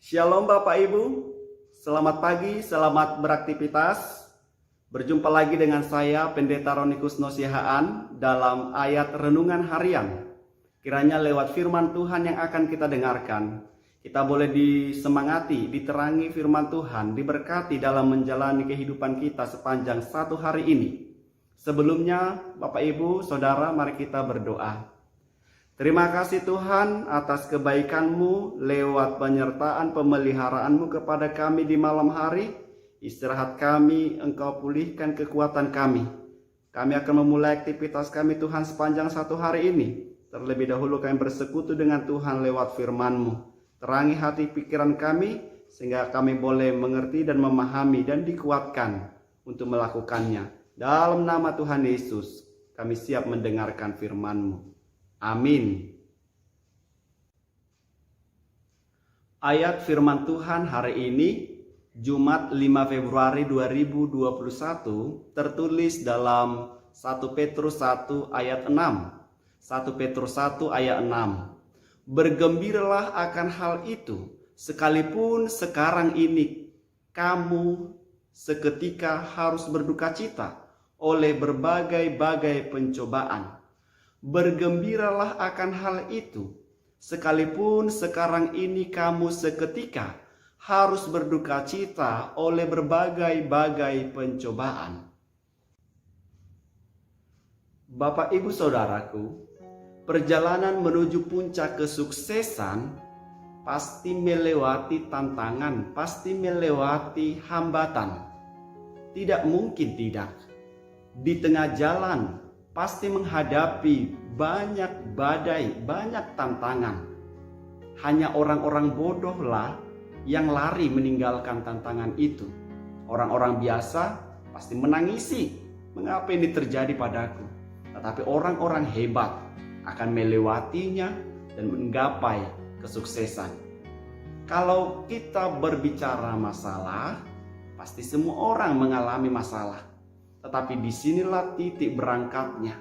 Shalom Bapak Ibu, selamat pagi, selamat beraktivitas. Berjumpa lagi dengan saya Pendeta Roni Kusno Sihaan dalam ayat renungan harian. Kiranya lewat firman Tuhan yang akan kita dengarkan, kita boleh disemangati, diterangi firman Tuhan, diberkati dalam menjalani kehidupan kita sepanjang satu hari ini. Sebelumnya Bapak Ibu, Saudara, mari kita berdoa. Terima kasih Tuhan atas kebaikan-Mu lewat penyertaan pemeliharaanmu kepada kami di malam hari. Istirahat kami, Engkau pulihkan kekuatan kami. Kami akan memulai aktivitas kami Tuhan sepanjang satu hari ini. Terlebih dahulu kami bersekutu dengan Tuhan lewat firman-Mu. Terangi hati pikiran kami sehingga kami boleh mengerti dan memahami dan dikuatkan untuk melakukannya. Dalam nama Tuhan Yesus kami siap mendengarkan firman-Mu. Amin. Ayat firman Tuhan hari ini Jumat 5 Februari 2021 tertulis dalam 1 Petrus 1 ayat 6. 1 Petrus 1 ayat 6. Bergembiralah akan hal itu, sekalipun sekarang ini kamu seketika harus berduka cita oleh berbagai-bagai pencobaan. Bergembiralah akan hal itu, sekalipun sekarang ini kamu seketika harus berduka cita oleh berbagai-bagai pencobaan. Bapak Ibu Saudaraku, perjalanan menuju puncak kesuksesan pasti melewati tantangan, pasti melewati hambatan. Tidak mungkin tidak. Di tengah jalan pasti menghadapi banyak badai, banyak tantangan. Hanya orang-orang bodohlah yang lari meninggalkan tantangan itu. Orang-orang biasa pasti menangisi, mengapa ini terjadi padaku? Tetapi orang-orang hebat akan melewatinya dan menggapai kesuksesan. Kalau kita berbicara masalah, pasti semua orang mengalami masalah. Tetapi disinilah titik berangkatnya.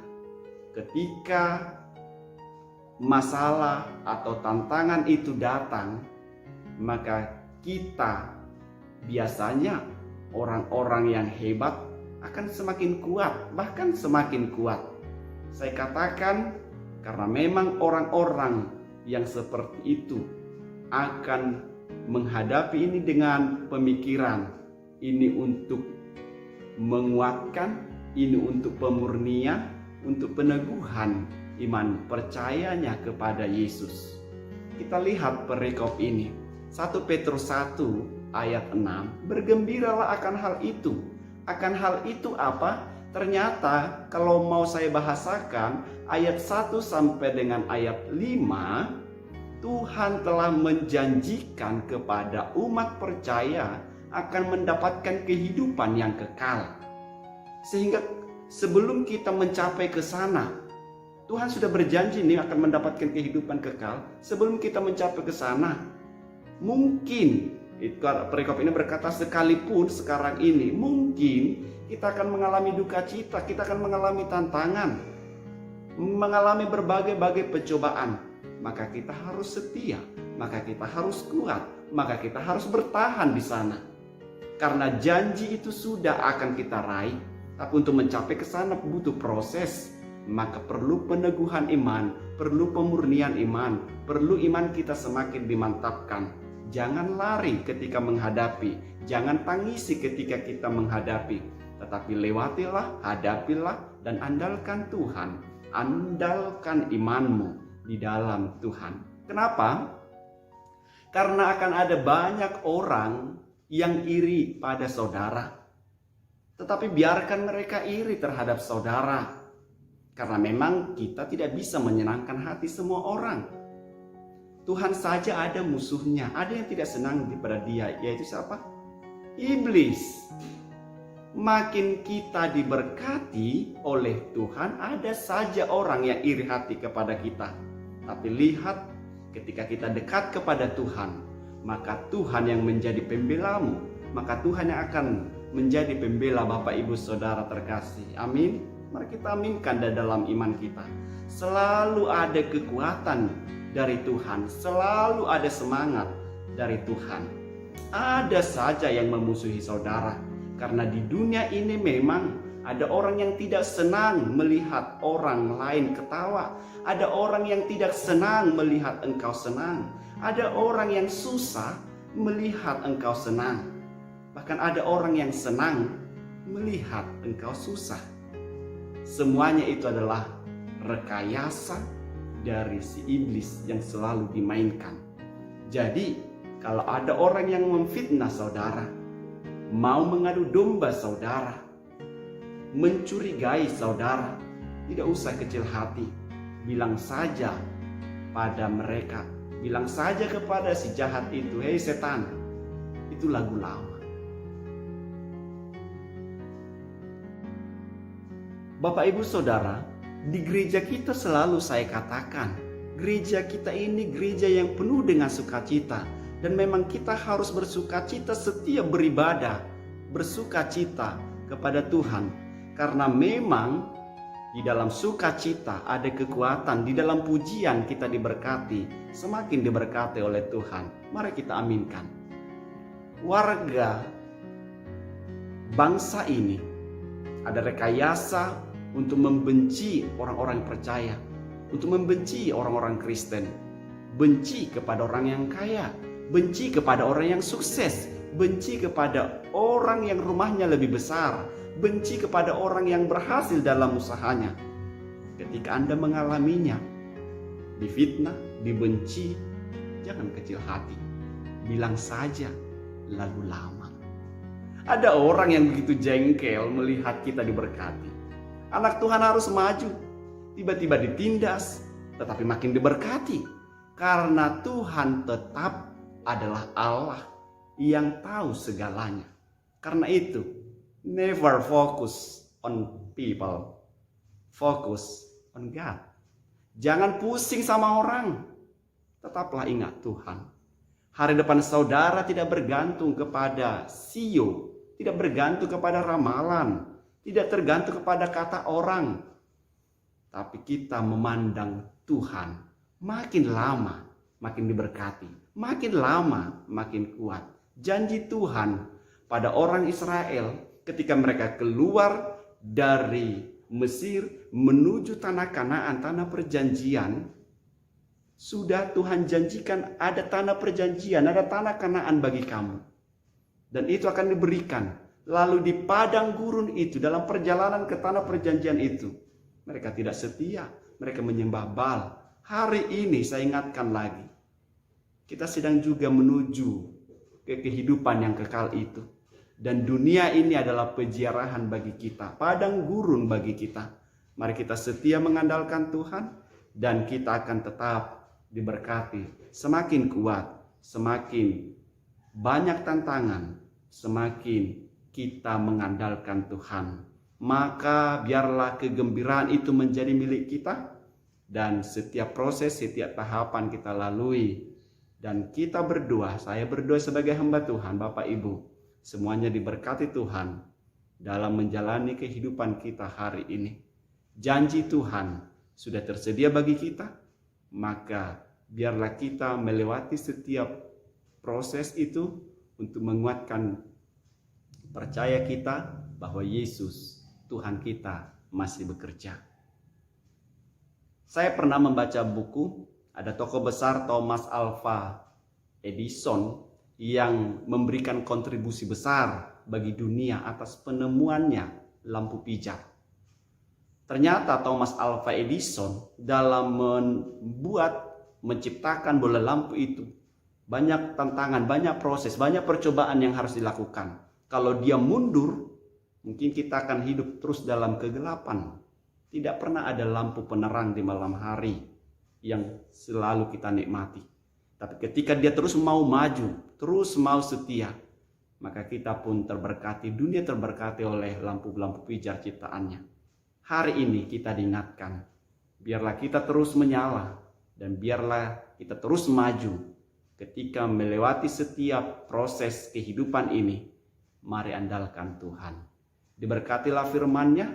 Ketika masalah atau tantangan itu datang, maka kita biasanya orang-orang yang hebat akan semakin kuat, bahkan semakin kuat. Saya katakan karena memang orang-orang yang seperti itu akan menghadapi ini dengan pemikiran ini untuk menguatkan, ini untuk pemurnian, untuk peneguhan iman percayanya kepada Yesus. Kita lihat perikop ini. 1 Petrus 1 ayat 6. Bergembiralah akan hal itu. Akan hal itu apa? Ternyata kalau mau saya bahasakan ayat 1 sampai dengan ayat 5, Tuhan telah menjanjikan kepada umat percaya akan mendapatkan kehidupan yang kekal. Sehingga sebelum kita mencapai ke sana, Tuhan sudah berjanji nih akan mendapatkan kehidupan kekal. Sebelum kita mencapai ke sana, mungkin perikop ini berkata sekalipun sekarang ini, mungkin kita akan mengalami duka cita, kita akan mengalami tantangan, mengalami berbagai-bagai pencobaan. Maka kita harus setia, maka kita harus kuat, maka kita harus bertahan di sana. Karena janji itu sudah akan kita raih, tapi untuk mencapai ke sana butuh proses. Maka perlu peneguhan iman, perlu pemurnian iman, perlu iman kita semakin dimantapkan. Jangan lari ketika menghadapi, jangan tangisi ketika kita menghadapi, tetapi lewatilah, hadapilah, dan andalkan Tuhan. Andalkan imanmu di dalam Tuhan. Kenapa? Karena akan ada banyak orang yang iri pada saudara. Tetapi biarkan mereka iri terhadap saudara. Karena memang kita tidak bisa menyenangkan hati semua orang. Tuhan saja ada musuhnya, ada yang tidak senang kepada dia, yaitu siapa? Iblis. Makin kita diberkati oleh Tuhan, ada saja orang yang iri hati kepada kita. Tapi lihat, ketika kita dekat kepada Tuhan, maka Tuhan yang menjadi pembelamu, maka Tuhan yang akan menjadi pembela Bapak Ibu Saudara terkasih. Amin. Mari kita aminkan dalam iman kita. Selalu ada kekuatan dari Tuhan, selalu ada semangat dari Tuhan. Ada saja yang memusuhi saudara, karena di dunia ini memang ada orang yang tidak senang melihat orang lain ketawa. Ada orang yang tidak senang melihat engkau senang. Ada orang yang susah melihat engkau senang. Bahkan ada orang yang senang melihat engkau susah. Semuanya itu adalah rekayasa dari si iblis yang selalu dimainkan. Jadi, kalau ada orang yang memfitnah saudara, mau mengadu domba saudara, mencurigai saudara, tidak usah kecil hati. Bilang saja pada mereka, bilang saja kepada si jahat itu, "Hei setan, itu lagu lama." Bapak Ibu Saudara, di gereja kita selalu saya katakan, gereja kita ini gereja yang penuh dengan sukacita. Dan memang kita harus bersukacita setiap beribadah, bersukacita kepada Tuhan. Karena memang di dalam sukacita ada kekuatan, di dalam pujian kita diberkati, semakin diberkati oleh Tuhan. Mari kita aminkan. Warga bangsa ini ada rekayasa untuk membenci orang-orang percaya, untuk membenci orang-orang Kristen, benci kepada orang yang kaya, benci kepada orang yang sukses, benci kepada orang yang rumahnya lebih besar, benci kepada orang yang berhasil dalam usahanya. Ketika Anda mengalaminya, difitnah, dibenci, jangan kecil hati. Bilang saja lagu lama. Ada orang yang begitu jengkel melihat kita diberkati. Anak Tuhan harus maju, tiba-tiba ditindas, tetapi makin diberkati. Karena Tuhan tetap adalah Allah yang tahu segalanya. Karena itu, never focus on people, focus on God. Jangan pusing sama orang, tetaplah ingat Tuhan. Hari depan saudara tidak bergantung kepada sio, tidak bergantung kepada ramalan, tidak tergantung kepada kata orang. Tapi kita memandang Tuhan, makin lama makin diberkati, makin lama makin kuat. Janji Tuhan pada orang Israel ketika mereka keluar dari Mesir menuju tanah Kanaan, tanah perjanjian, sudah Tuhan janjikan ada tanah perjanjian, ada tanah Kanaan bagi kamu. Dan itu akan diberikan. Lalu di padang gurun itu, dalam perjalanan ke tanah perjanjian itu, mereka tidak setia, mereka menyembah Baal. Hari ini saya ingatkan lagi, kita sedang juga menuju ke kehidupan yang kekal itu. Dan dunia ini adalah peziarahan bagi kita, padang gurun bagi kita. Mari kita setia mengandalkan Tuhan, dan kita akan tetap diberkati. Semakin kuat, semakin banyak tantangan, semakin kita mengandalkan Tuhan. Maka biarlah kegembiraan itu menjadi milik kita. Dan setiap proses, setiap tahapan kita lalui. Dan kita berdoa, saya berdoa sebagai hamba Tuhan, Bapak Ibu. Semuanya diberkati Tuhan dalam menjalani kehidupan kita hari ini. Janji Tuhan sudah tersedia bagi kita. Maka biarlah kita melewati setiap proses itu untuk menguatkan percaya kita bahwa Yesus, Tuhan kita, masih bekerja. Saya pernah membaca buku, ada tokoh besar Thomas Alva Edison yang memberikan kontribusi besar bagi dunia atas penemuannya lampu pijar. Ternyata Thomas Alva Edison dalam menciptakan bola lampu itu, banyak tantangan, banyak proses, banyak percobaan yang harus dilakukan. Kalau dia mundur, mungkin kita akan hidup terus dalam kegelapan. Tidak pernah ada lampu penerang di malam hari yang selalu kita nikmati. Tapi ketika dia terus mau maju, terus mau setia, maka kita pun terberkati, dunia terberkati oleh lampu-lampu pijar ciptaannya. Hari ini kita diingatkan, biarlah kita terus menyala, dan biarlah kita terus maju. Ketika melewati setiap proses kehidupan ini, mari andalkan Tuhan. Diberkatilah firman-Nya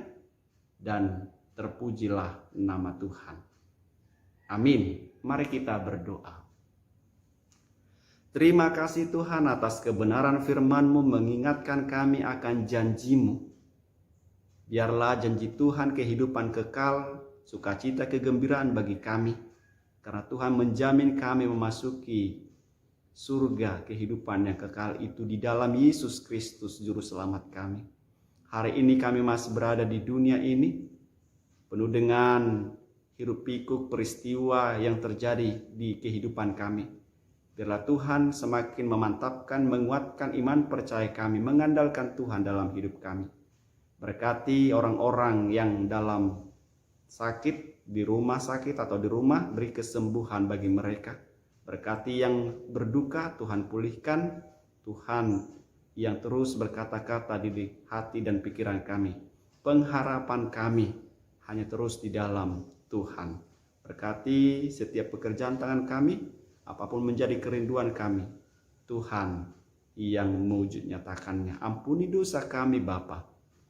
dan terpujilah nama Tuhan. Amin. Mari kita berdoa. Terima kasih Tuhan atas kebenaran firman-Mu mengingatkan kami akan janji-Mu. Biarlah janji Tuhan kehidupan kekal, sukacita kegembiraan bagi kami. Karena Tuhan menjamin kami memasuki surga kehidupan yang kekal itu di dalam Yesus Kristus Juru Selamat kami. Hari ini kami masih berada di dunia ini, penuh dengan hiruk pikuk peristiwa yang terjadi di kehidupan kami. Biarlah Tuhan semakin memantapkan, menguatkan iman percaya kami, mengandalkan Tuhan dalam hidup kami. Berkati orang-orang yang dalam sakit, di rumah sakit atau di rumah, beri kesembuhan bagi mereka. Berkati yang berduka, Tuhan pulihkan. Tuhan yang terus berkata-kata di hati dan pikiran kami. Pengharapan kami hanya terus di dalam Tuhan. Berkati setiap pekerjaan tangan kami, apapun menjadi kerinduan kami, Tuhan yang mewujud nyatakannya. Ampuni dosa kami Bapa.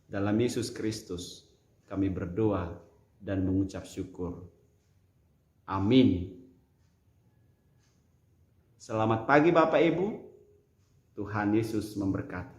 Dalam Yesus Kristus kami berdoa dan mengucap syukur. Amin. Selamat pagi Bapak Ibu. Tuhan Yesus memberkati.